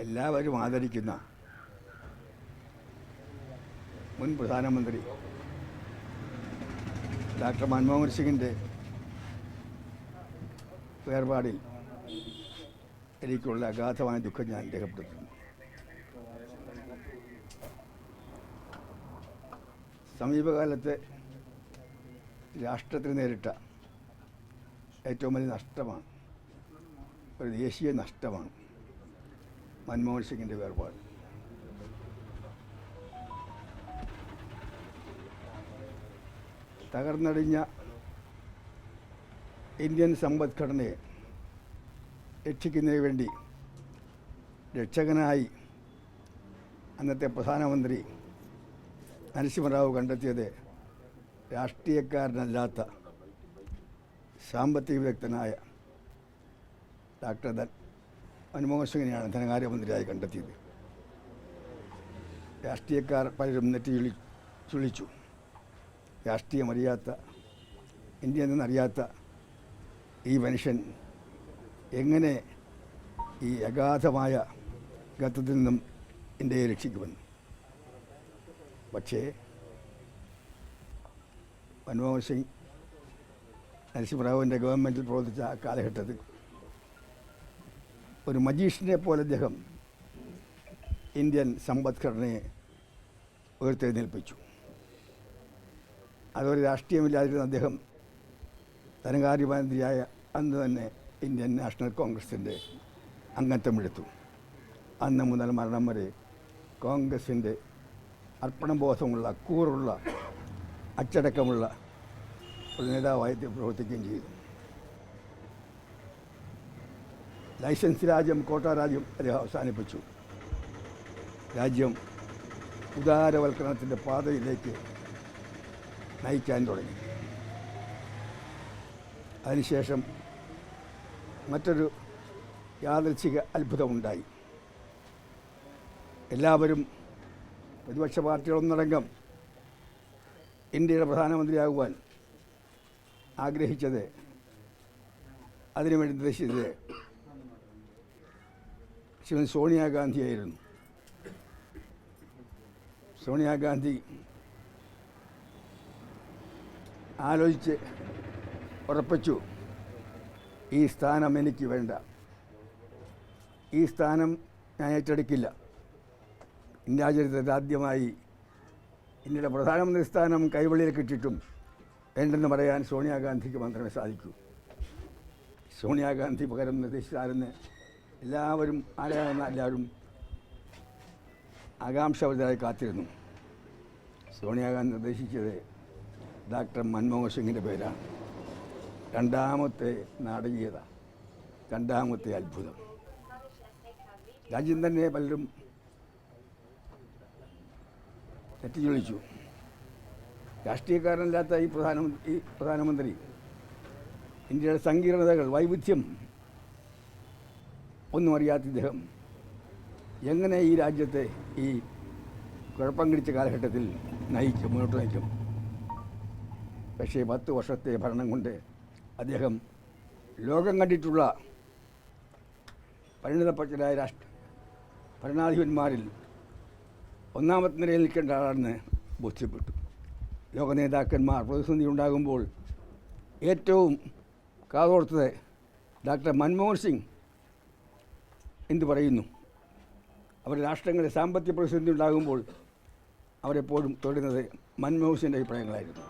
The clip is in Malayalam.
എല്ലാവരും ആദരിക്കുന്ന മുൻ പ്രധാനമന്ത്രി ഡോക്ടർ മൻമോഹൻ സിംഗിൻ്റെ വേർപാടിൽ എനിക്കുള്ള അഗാധമായ ദുഃഖം ഞാൻ രേഖപ്പെടുത്തുന്നു. സമീപകാലത്ത് രാഷ്ട്രത്തിന് നേരിട്ട ഏറ്റവും വലിയ നഷ്ടമാണ്, ഒരു ദേശീയ നഷ്ടമാണ് മൻമോഹൻ സിംഗിൻ്റെ വേർപാട്. തകർന്നടിഞ്ഞ ഇന്ത്യൻ സമ്പദ്ഘടനയെ രക്ഷിക്കുന്നതിന് വേണ്ടി രക്ഷകനായി അന്നത്തെ പ്രധാനമന്ത്രി നരസിംഹറാവു കണ്ടെത്തിയത് രാഷ്ട്രീയക്കാരനല്ലാത്ത സാമ്പത്തിക വിദഗ്ധനായ ഡോക്ടർ മൻമോഹൻ സിംഗിനെയാണ് ധനകാര്യമന്ത്രിയായി കണ്ടെത്തിയത്. രാഷ്ട്രീയക്കാർ പലരും ചുളിച്ചു. രാഷ്ട്രീയമറിയാത്ത, ഇന്ത്യ എന്നറിയാത്ത ഈ മനുഷ്യൻ എങ്ങനെ ഈ അഗാധമായ ഗർത്തത്തിൽ നിന്നും ഇന്ത്യയെ രക്ഷിക്കുമെന്ന്. പക്ഷേ മൻമോഹൻ സിംഗ് നരസിംഹറാവുവിൻ്റെ ഗവൺമെൻറ്റിൽ പ്രവർത്തിച്ച ആ കാലഘട്ടത്തിൽ ഒരു മജീഷ്യനെ പോലെ അദ്ദേഹം ഇന്ത്യൻ സമ്പദ്ഘടനയെ ഉയർത്തെഴുന്നേൽപ്പിച്ചു. അതൊരു രാഷ്ട്രീയമില്ലാതിരുന്ന അദ്ദേഹം ധനകാര്യമന്ത്രിയായ അന്ന് തന്നെ ഇന്ത്യൻ നാഷണൽ കോൺഗ്രസിൻ്റെ അംഗത്വമെടുത്തു. അന്ന് മുതൽ മരണം വരെ കോൺഗ്രസിൻ്റെ അർപ്പണബോധമുള്ള, കൂറുള്ള, അച്ചടക്കമുള്ള ഒരു നേതാവായി പ്രവർത്തിക്കുകയും ചെയ്തു. ലൈസൻസ് രാജ്യം, കോട്ട രാജ്യം അദ്ദേഹം അവസാനിപ്പിച്ചു. രാജ്യം ഉദാരവൽക്കരണത്തിൻ്റെ പാതയിലേക്ക് നയിക്കാൻ തുടങ്ങി. അതിനുശേഷം മറ്റൊരു യാദൃച്ഛിക അത്ഭുതമുണ്ടായി. എല്ലാവരും, പ്രതിപക്ഷ പാർട്ടികളൊന്നടങ്കം ഇന്ത്യയുടെ പ്രധാനമന്ത്രിയാകുവാൻ ആഗ്രഹിച്ചത്, അതിനുവേണ്ടി നിർദ്ദേശിച്ചത് ശ്രീമതി സോണിയാഗാന്ധിയായിരുന്നു. സോണിയാഗാന്ധി ആലോചിച്ച് ഉറപ്പിച്ചു, ഈ സ്ഥാനം എനിക്ക് വേണ്ട, ഈ സ്ഥാനം ഞാൻ ഏറ്റെടുക്കില്ല. ഇന്ത്യാ ചരിത്രത്തിൽ ആദ്യമായി ഇന്ത്യയുടെ പ്രധാനമന്ത്രി സ്ഥാനം കൈവെള്ളിയിൽ കിട്ടിയിട്ടും വേണ്ടെന്ന് പറയാൻ സോണിയാഗാന്ധിക്ക് മാത്രമേ സാധിക്കൂ. സോണിയാഗാന്ധി പകരം നിർദ്ദേശിച്ചാരെന്ന് എല്ലാവരും, എല്ലാവരും ആകാംക്ഷാവൃതരായി കാത്തിരുന്നു. സോണിയാഗാന്ധി നിർദ്ദേശിച്ചത് ഡോക്ടർ മൻമോഹൻ സിംഗിൻ്റെ പേരാണ്. രണ്ടാമത്തെ നാടകീയത, രണ്ടാമത്തെ അത്ഭുതം. രാജ്യം തന്നെ പലരും തെറ്റിച്ചൊളിച്ചു. രാഷ്ട്രീയക്കാരനല്ലാത്ത ഈ പ്രധാനമന്ത്രി ഇന്ത്യയുടെ സങ്കീർണതകൾ, വൈവിധ്യം ഒന്നും അറിയാത്ത ഇദ്ദേഹം എങ്ങനെ ഈ രാജ്യത്തെ ഈ കുഴപ്പം പിടിച്ച കാലഘട്ടത്തിൽ മുന്നോട്ട് നയിക്കും? പക്ഷേ 10 വർഷത്തെ ഭരണം കൊണ്ട് അദ്ദേഹം ലോകം കണ്ടിട്ടുള്ള പരിണിതപ്പറ്റരായ ഭരണാധിപന്മാരിൽ ഒന്നാമത്തെ നിരയിൽ നിൽക്കേണ്ട ആളാണെന്ന് ബോധ്യപ്പെട്ടു. ലോക നേതാക്കന്മാർ പ്രതിസന്ധി ഉണ്ടാകുമ്പോൾ ഏറ്റവും കാതോർത്തത് ഡോക്ടർ മൻമോഹൻ സിംഗ് എന്തു പറയുന്നു? അവർ രാഷ്ട്രങ്ങളുടെ സാമ്പത്തിക പ്രതിസന്ധി ഉണ്ടാകുമ്പോൾ അവരെപ്പോഴും തൊടുന്നത് മൻമോഹൻ സിംഗിൻ്റെ അഭിപ്രായങ്ങളായിരുന്നു.